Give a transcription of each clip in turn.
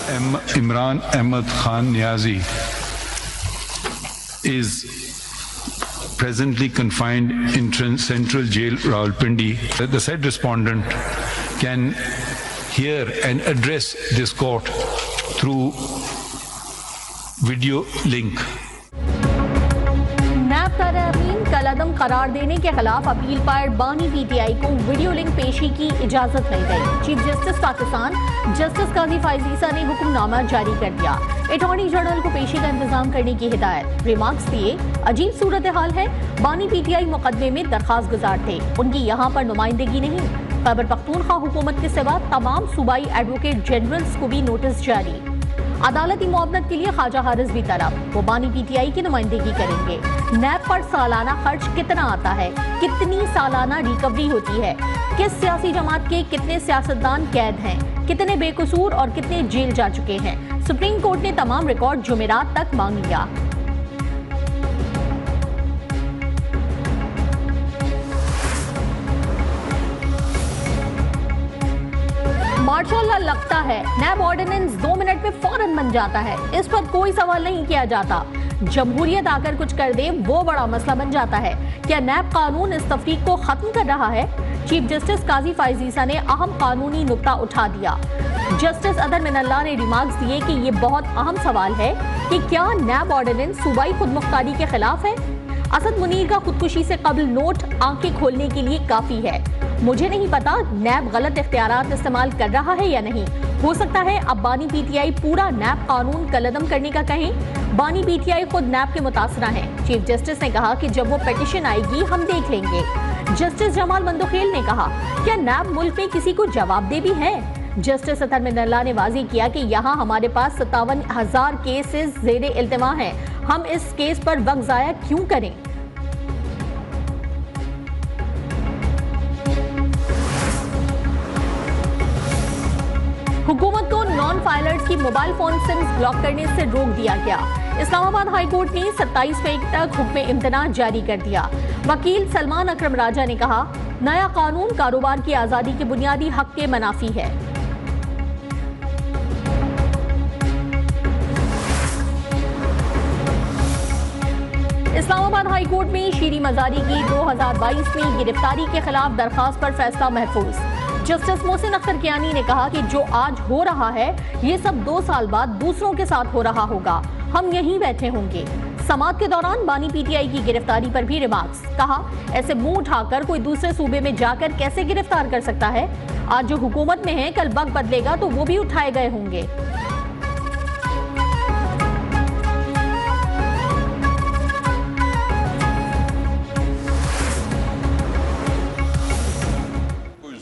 Imran Ahmed Khan Niazi is presently confined in Central Jail, Rawalpindi. The said respondent can hear and address this court through video link. नैब तरमीम कलअदम करार देने के खिलाफ appeal पर बानी PTI को video link पेशी की इजाजत मिल गई। चीफ जस्टिस पाकिस्तान जस्टिस काजी फायज ईसा ने हुक्मनामा जारी कर दिया। अटॉर्नी जनरल को पेशी का इंतजाम करने की हिदायत। रिमार्क्स दिए, अजीब सूरत हाल है, बानी पीटीआई मुकदमे में दरखास्त गुजार थे, उनकी यहाँ पर नुमाइंदगी नहीं। खैबर पख्तूनख्वा हुकूमत के सिवा तमाम सूबाई एडवोकेट जनरल्स को भी नोटिस जारी। अदालती मुआवनत के लिए ख्वाजा हारिस भी तरफ, वो बानी पीटीआई की नुमाइंदगी करेंगे। नैब पर सालाना खर्च कितना आता है, कितनी सालाना रिकवरी होती है, किस सियासी जमात के कितने सियासतदान कैद हैं, कितने बेकसूर और कितने जेल जा चुके हैं, सुप्रीम कोर्ट ने तमाम रिकॉर्ड जुमेरात तक मांग लिया। माशाअल्लाह लगता है नैब ऑर्डिनेंस 2 मिनट में फौरन बन जाता है, इस पर कोई सवाल नहीं किया जाता। जमहूरियत आकर कुछ कर दे वो बड़ा मसला बन जाता है। क्या नैब कानून इस तफरीक को खत्म कर रहा है? चीफ जस्टिस काजी फायज ईसा ने अहम कानूनी नुक्ता उठा दिया। जस्टिस अदर मिनल्ला ने रिमार्क्स दिए कि ये बहुत अहम सवाल है कि क्या नैब ऑर्डिनेंस सूबाई खुदमुख्तारी के खिलाफ है? असद मुनीर का खुदकुशी से कबल नोट आंखें खोलने के लिए काफी है। मुझे नहीं पता नैब गलत इख्तियारात इस्तेमाल कर रहा है या नहीं। हो सकता है अब बानी पीटीआई पूरा नैब कानून कलअदम करने का कहें। बानी पीटीआई खुद नैब के मुतासरा हैं। चीफ जस्टिस ने कहा कि जब वो पिटीशन आएगी हम देख लेंगे। जस्टिस जमाल मंदोखेल ने कहा, क्या नैब मुल्क में किसी को जवाबदेह भी है? जस्टिस अतर मिनल्ला ने वाज़ेह किया कि यहाँ हमारे पास 57,000 केसेस ज़ेरे इल्तिमा हैं, हम इस केस पर वक्त ज़ाया क्यों करें? हुकूमत को नॉन फाइलर्स की मोबाइल फोन सिम्स ब्लॉक करने से रोक दिया गया। इस्लामाबाद हाई कोर्ट ने 27 मई तक हुक्म इम्तना जारी कर दिया। वकील सलमान अकरम राजा ने कहा, नया कानून कारोबार की आज़ादी के बुनियादी हक के मनाफी है। इस्लामाबाद हाई कोर्ट में शीरी मजारी की 2022 में गिरफ्तारी के खिलाफ दरखास्त पर फैसला महफूज। जस्टिस मोहसिन अख्तर कियानी ने कहा कि जो आज हो रहा है ये सब 2 साल बाद दूसरों के साथ हो रहा होगा, हम यहीं बैठे होंगे। समाअत के दौरान बानी पीटीआई की गिरफ्तारी पर भी रिमार्क्स। कहा, ऐसे मुंह उठाकर कोई दूसरे सूबे में जाकर कैसे गिरफ्तार कर सकता है? आज जो हुकूमत में है कल वक्त बदलेगा तो वो भी उठाए गए होंगे।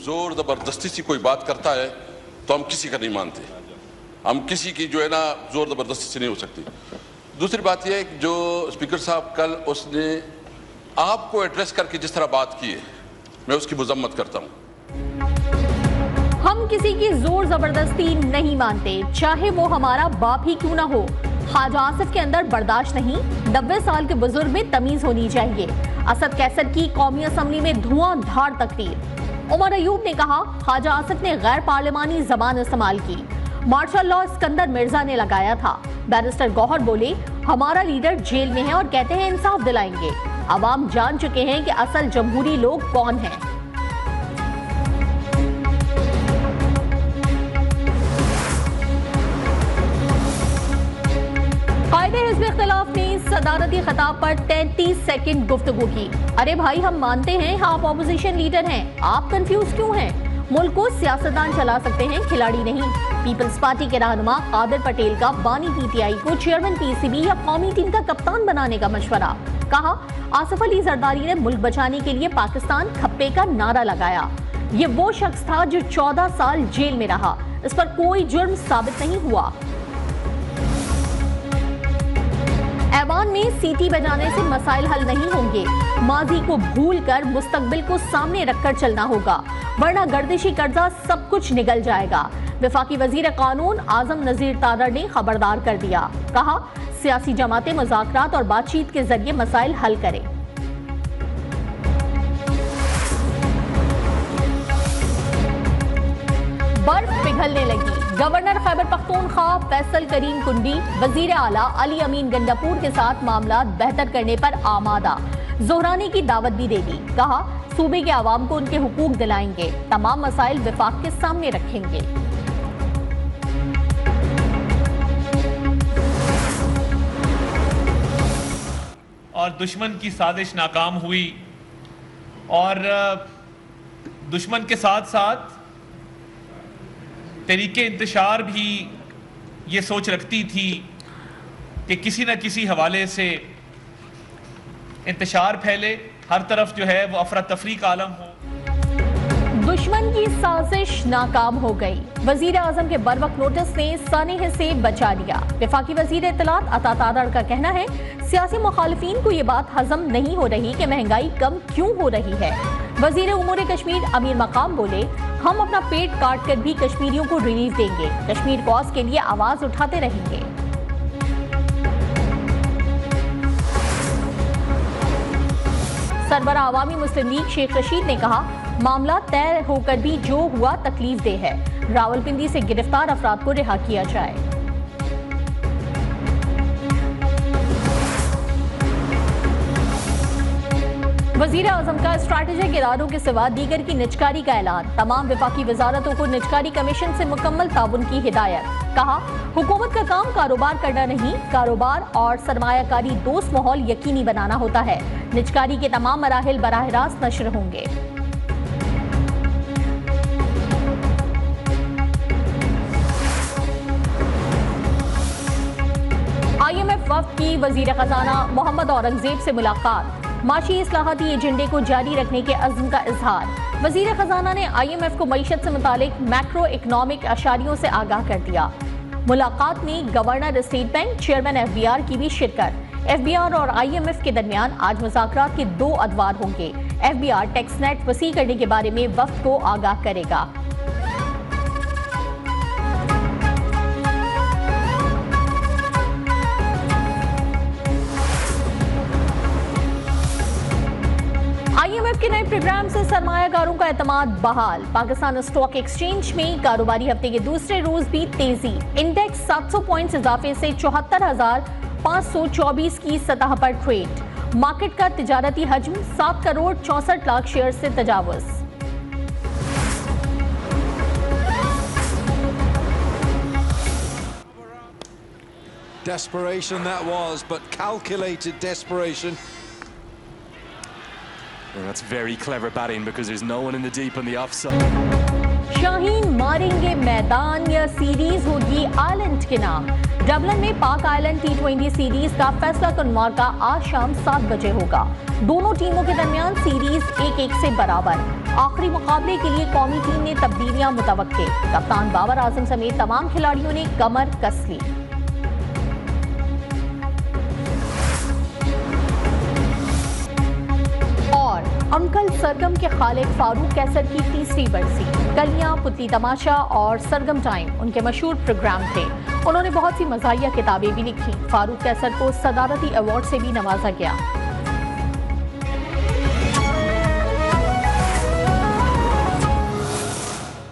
जोर जबरदस्ती से कोई बात करता है तो हम किसी का नहीं मानते। हम किसी की जो है ना जोर जबरदस्ती से नहीं हो सकती। दूसरी बात यह है कि जो स्पीकर साहब कल उसने आपको एड्रेस करके जिस तरह बात की है, मैं उसकी मजम्मत करता हूँ। हम किसी की जोर जबरदस्ती नहीं मानते, चाहे वो हमारा बाप ही क्यों ना हो। ख्वाजा आसिफ के अंदर बर्दाश्त नहीं, 90 साल के बुजुर्ग में तमीज होनी चाहिए। असद कैसर की कौमी असम्बली में धुआंधार तकरीर। उमर अयूब ने कहा, ख्वाजा आसिफ ने गैर पार्लिमानी जबान इस्तेमाल की। मार्शल लॉ सिकंदर मिर्जा ने लगाया था। बैरिस्टर गौहर बोले, हमारा लीडर जेल में है और कहते हैं इंसाफ दिलाएंगे। अवाम जान चुके हैं कि असल जमहूरी लोग कौन हैं। कायदे हिज़्ब इख्तिलाफ ने सदारती खिताब पर 33 सेकंड गुफ्तगू की। अरे भाई, हम मानते हैं आप ऑपोजिशन लीडर हैं, आप कंफ्यूज क्यों हैं? मुल्क को सियासतदान चला सकते हैं, खिलाड़ी नहीं। पीपल्स पार्टी के रहनुमा कादिर पटेल का बानी पीटीआई को चेयरमैन पीसीबी या कौमी टीम का कप्तान बनाने का मशवरा। कहा, आसिफ अली जरदारी ने मुल्क बचाने के लिए पाकिस्तान खप्पे का नारा लगाया। ये वो शख्स था जो 14 साल जेल में रहा, इस पर कोई जुर्म साबित नहीं हुआ। ऐवान में सीटी बजाने से मसाइल हल नहीं होंगे। माजी को भूलकर मुस्तकबिल को सामने रखकर चलना होगा, वरना गर्दिशी कर्जा सब कुछ निगल जाएगा। वफाकी वजीर कानून आजम नजीर तारड़ ने खबरदार कर दिया। कहा, सियासी जमातें मुज़ाकरात और बातचीत के जरिए मसाइल हल करें। बर्फ पिघलने लगी, गवर्नर खैबर पख्तूनख्वा फैसल करीम कुंडी वजीर आला अली अमीन गंडापुर के साथ मामला बेहतर करने पर आमादा। जोहरानी की दावत भी दे दी। कहा सूबे के आवाम को उनके हुकूक दिलाएंगे, तमाम मसाइल विफाक के सामने रखेंगे। और दुश्मन की साजिश नाकाम हुई और दुश्मन के साथ साथ तरीके इंतशार भी ये सोच रखती थी कि किसी न किसी हवाले से इंतशार फैले, हर तरफ जो है वो अफरा तफरी का आलम हो। दुश्मन की साजिश नाकाम हो गई। वजीर आजम के बरवक्त नोटिस ने सानेह से बचा लिया। वफाकी वजीर इत्तलात अता तादड़ का कहना है सियासी मुखालिफिन को ये बात हजम नहीं हो रही कि महंगाई कम क्यों हो रही है। वजीर उमूर कश्मीर अमीर मकाम बोले हम अपना पेट काट कर भी कश्मीरियों को रिलीफ देंगे, कश्मीर कॉज के लिए आवाज उठाते रहेंगे। सरबरा अवामी मुस्लिम लीग शेख रशीद ने कहा मामला तय होकर भी जो हुआ तकलीफ दे है, रावलपिंडी से गिरफ्तार अफराद को रिहा किया जाए। वजीर आजम का स्ट्रैटेजिक इरादों के सिवा दीगर की निजकारी का ऐलान। तमाम विफाकी वजारतों को निजकारी कमीशन से मुकम्मल ताउन की हिदायत। कहा हुकूमत का काम कारोबार करना नहीं, कारोबार और सरमायाकारी दोस्त माहौल यकीनी बनाना होता है। निजकारी के तमाम मराहिल बराह रास्त नशर होंगे। IMF वफ्द की वजीर खजाना मोहम्मद औरंगजेब से मुलाकात। माशी इस्लाहाती एजेंडे को जारी रखने के अज़्म का इजहार। वजीर खजाना ने IMF को मईशत से मुतालिक मैक्रो इकनॉमिक अशारियों से आगाह कर दिया। मुलाकात में governor state bank, chairman FBR की भी शिरकत। FBR और IMF के दरमियान आज मुज़ाकरात के 2 अदवार होंगे। FBR टैक्स नेट वसी करने के बारे में वफ्द को आगाह करेगा। IMF के नए प्रोग्राम से सरमायाकारों का एतमाद बहाल। पाकिस्तान स्टॉक एक्सचेंज में कारोबारी हफ्ते के दूसरे रोज भी तेजी। इंडेक्स 700 पॉइंट्स इजाफे से 74,524 की सतह पर ट्रेड। मार्केट का तिजारती हजम 7 करोड़ 64 लाख शेयर से तजावुज। Desperation that was, but calculated desperation. Well, that's very clever batting because there's no one in the deep on the offside. Shaheen मारेंगे मैदान या सीरीज होगी आइलैंड के नाम। डबलिन में पाक आइलैंड T20 सीरीज का फैसला कुन मार्का आज शाम 7 बजे होगा। दोनों टीमों के दरमियान सीरीज 1-1 से बराबर। आखिरी मुकाबले के लिए कौमी टीम ने तब्दीलियां मुतवक्के। कप्तान बाबर आजम समेत तमाम खिलाड़ियों ने कमर कस ली। अंकल सरगम के खालिक फारूक कैसर की तीसरी बरसी। कलियां, पुतली तमाशा और सरगम टाइम उनके मशहूर प्रोग्राम थे। उन्होंने बहुत सी मज़ाहिया किताबें भी लिखी। फारूक कैसर को सदारती अवार्ड से भी नवाजा गया।